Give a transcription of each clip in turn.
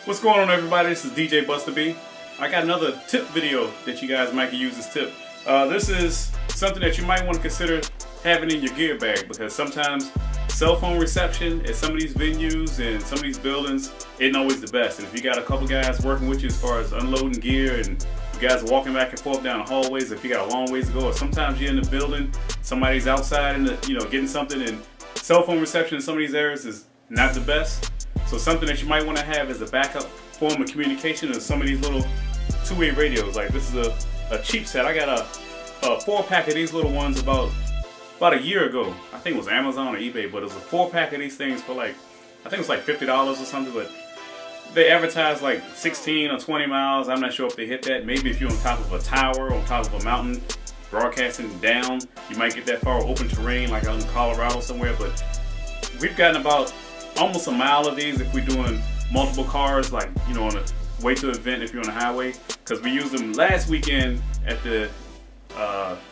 What's going on, everybody? This is DJ Busta B. I got another tip video that you guys might use as tip. This is something that you might want to consider having in your gear bag, because sometimes cell phone reception at some of these venues and some of these buildings isn't always the best. And if you got a couple guys working with you as far as unloading gear, and you guys are walking back and forth down the hallways, if you got a long ways to go, or sometimes you're in the building, somebody's outside and getting something, and cell phone reception in some of these areas is not the best. So something that you might want to have as a backup form of communication is some of these little two-way radios. Like, this is a cheap set. I got a 4-pack of these little ones about a year ago. I think it was Amazon or eBay, but it was a 4-pack of these things for like, I think it was like $50 or something, but they advertise like 16 or 20 miles. I'm not sure if they hit that. Maybe if you're on top of a tower, on top of a mountain, broadcasting down, you might get that far. Open terrain like out in Colorado somewhere. But we've gotten about almost a mile of these if we're doing multiple cars, like, on the way to an event if you're on the highway, because we used them last weekend at the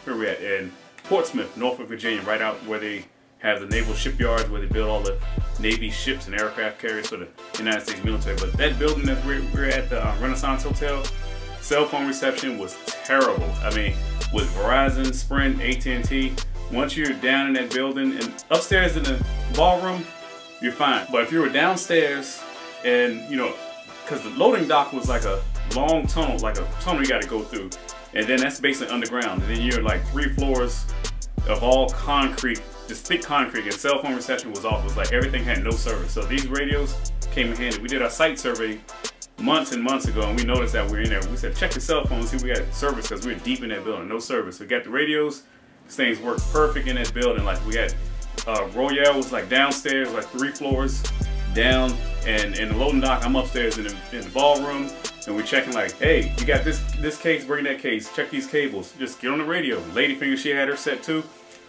where we at in Portsmouth, Norfolk, Virginia, right out where they have the naval shipyards where they build all the Navy ships and aircraft carriers for the United States military. But that building that we're at, the Renaissance Hotel, cell phone reception was terrible. I mean, with Verizon, Sprint, AT&T, once you're down in that building and upstairs in the ballroom, you're fine. But if you were downstairs and, because the loading dock was like a long tunnel, like a tunnel you got to go through, and then that's basically underground, and then you're like 3 floors of all concrete, just thick concrete, and cell phone reception was off. It was like everything had no service. So these radios came in handy. We did our site survey months and months ago, and we noticed that we were in there. We said, check the cell phone and see if we got service, because we were deep in that building, no service. So we got the radios. These things worked perfect in that building. Like, we had Royale was like downstairs, like 3 floors down, and in the loading dock, I'm upstairs in the ballroom, and we're checking like, hey, you got this case, bring that case, check these cables, just get on the radio. Ladyfinger, she had her set too.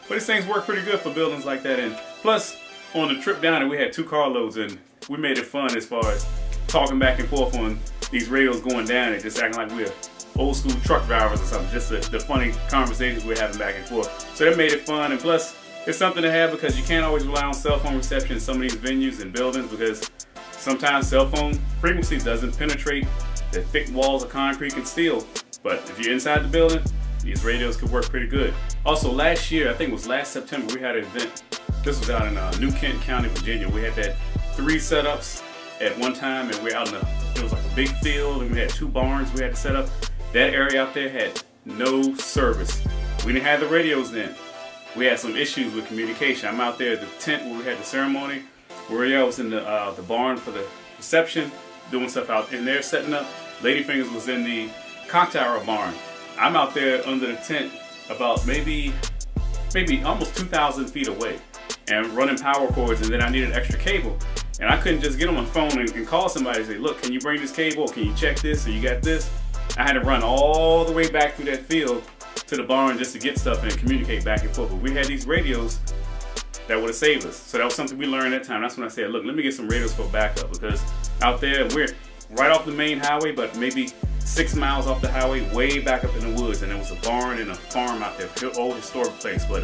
But these things work pretty good for buildings like that. And plus, on the trip down there, we had 2 carloads, and we made it fun as far as talking back and forth on these radios going down and just acting like we're old school truck drivers or something. Just the funny conversations we're having back and forth. So that made it fun, and plus, it's something to have, because you can't always rely on cell phone reception in some of these venues and buildings, because sometimes cell phone frequency doesn't penetrate the thick walls of concrete and steel. But if you're inside the building, these radios could work pretty good. Also, last year, I think it was last September, we had an event. This was out in New Kent County, Virginia. We had that 3 setups at one time, and we're out in it was like a big field, and we had 2 barns we had to set up. That area out there had no service. We didn't have the radios then. We had some issues with communication. I'm out there at the tent where we had the ceremony. Royale was in the barn for the reception, doing stuff out in there, setting up. Ladyfingers was in the clock tower barn. I'm out there under the tent about maybe almost 2,000 feet away, and running power cords, and then I needed extra cable. And I couldn't just get on my phone and call somebody and say, look, can you bring this cable? Can you check this? Or you got this? I had to run all the way back through that field to the barn just to get stuff and communicate back and forth. But we had these radios that would have saved us. So that was something we learned at that time. That's when I said, look, let me get some radios for backup, because out there, we're right off the main highway, but maybe 6 miles off the highway, way back up in the woods, and there was a barn and a farm out there, old historic place, but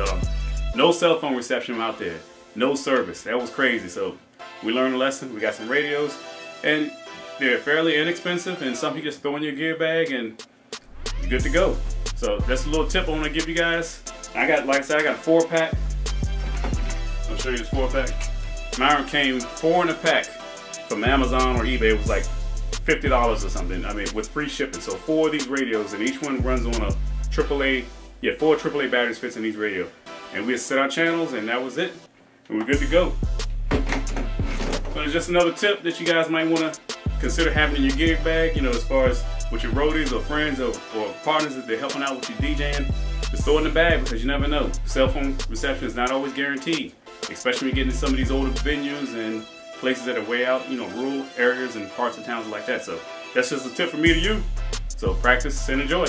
no cell phone reception out there, no service. That was crazy. So we learned a lesson. We got some radios, and they're fairly inexpensive, and some you just throw in your gear bag and you're good to go. So that's a little tip I want to give you guys. I got, like I said, I got a 4-pack. I'll show you this 4-pack. Mine came 4 in a pack from Amazon or eBay. It was like $50 or something. I mean, with free shipping. So 4 of these radios, and each one runs on a AAA. Yeah, 4 AAA batteries fits in each radio. And we just set our channels, and that was it. And we're good to go. So it's just another tip that you guys might want to consider having in your gear bag, as far as with your roadies or friends or partners that they're helping out with your DJing. Just throw it in the bag, because you never know. Cell phone reception is not always guaranteed, especially when you get into some of these older venues and places that are way out, rural areas and parts of towns like that. So that's just a tip from me to you. So practice and enjoy.